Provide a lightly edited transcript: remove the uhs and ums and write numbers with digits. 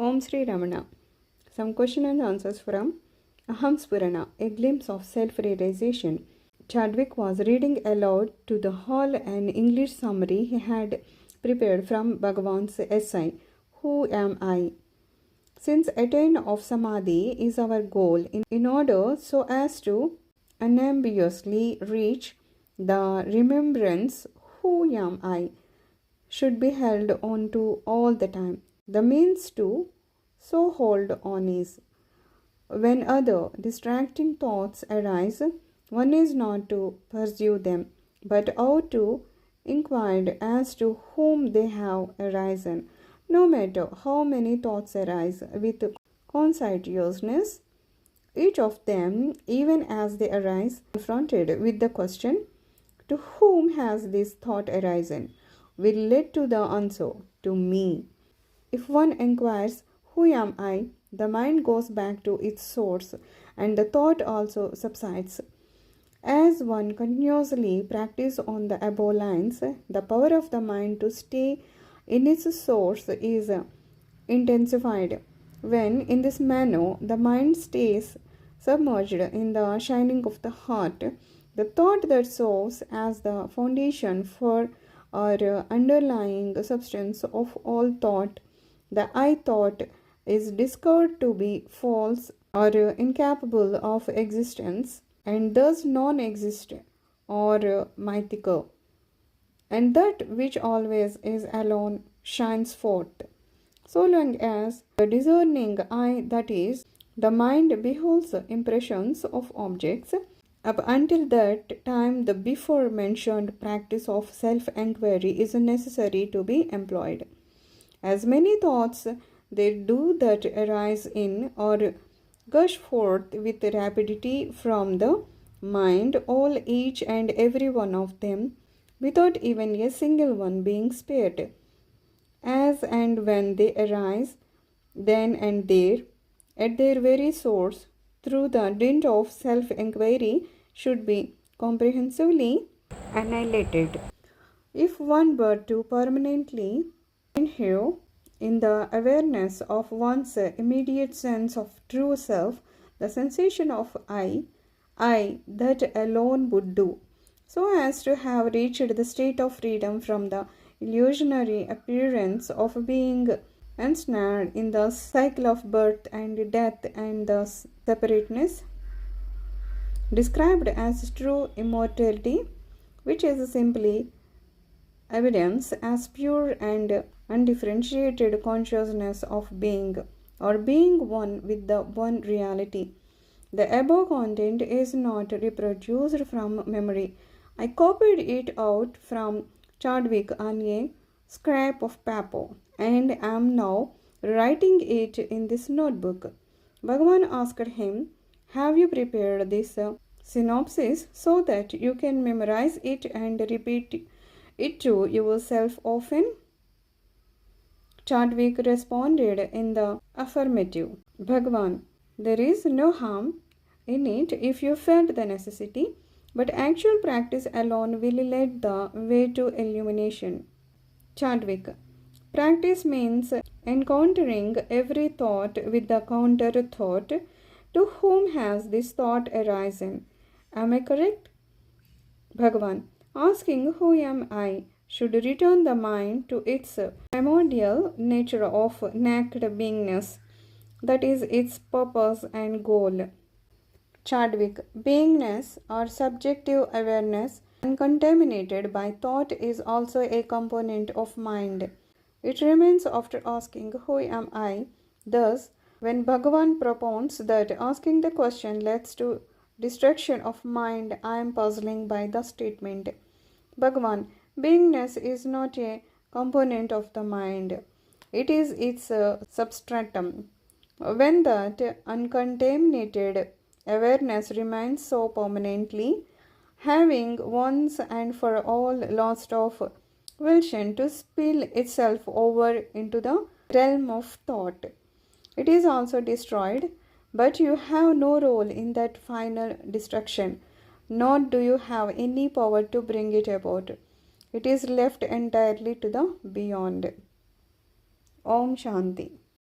Om Sri Ramana. Some question and answers from Aham Sphurana, a glimpse of self-realization. Chadwick was reading aloud to the hall an English summary he had prepared from Bhagavan's essay, Who Am I? Since attain of Samadhi is our goal in order so as to unambiguously reach the remembrance, Who am I? Should be held on to all the time. The means to so hold on is when other distracting thoughts arise, one is not to pursue them, but ought to inquire as to whom they have arisen. No matter how many thoughts arise with conscientiousness, each of them, even as they arise, confronted with the question, to whom has this thought arisen, will lead to the answer, to me. If one inquires, Who am I? The mind goes back to its source and the thought also subsides. As one continuously practices on the above lines, the power of the mind to stay in its source is intensified. When, in this manner, the mind stays submerged in the shining of the heart, the thought that serves as the foundation for or underlying substance of all thought, the I thought, is discovered to be false or incapable of existence and thus non-existent or mythical, and that which always is alone shines forth. So long as the discerning eye, that is, the mind, beholds impressions of objects, up until that time the before mentioned practice of self-enquiry is necessary to be employed. As many thoughts there do that arise in or gush forth with rapidity from the mind, all each and every one of them, without even a single one being spared. As and when they arise, then and there, at their very source, through the dint of self-enquiry, should be comprehensively annihilated. If one were to permanently inhere in the awareness of one's immediate sense of true self, the sensation of I, that alone would do, so as to have reached the state of freedom from the illusionary appearance of being ensnared in the cycle of birth and death and the separateness described as true immortality, which is simply evidence as pure and undifferentiated consciousness of being, or being one with the one reality. The above content is not reproduced from memory. I copied it out from Chadwick on a scrap of paper and am now writing it in this notebook. Bhagavan asked him, Have you prepared this synopsis so that you can memorize it and repeat it to yourself often? Chadwick responded in the affirmative. Bhagavan, there is no harm in it if you felt the necessity, but actual practice alone will lead the way to illumination. Chadwick, practice means encountering every thought with the counter thought. To whom has this thought arisen? Am I correct? Bhagavan, asking who am I should return the mind to its primordial nature of naked beingness, that is its purpose and goal. Chadwick, beingness or subjective awareness uncontaminated by thought is also a component of mind. It remains after asking who am I. Thus, when Bhagavan propounds that asking the question leads to destruction of mind, I am puzzling by the statement. Bhagavan, beingness is not a component of the mind. It is its substratum. When that uncontaminated awareness remains so permanently, having once and for all lost of volition to spill itself over into the realm of thought, it is also destroyed, but you have no role in that final destruction, nor do you have any power to bring it about. It is left entirely to the beyond. Om Shanti.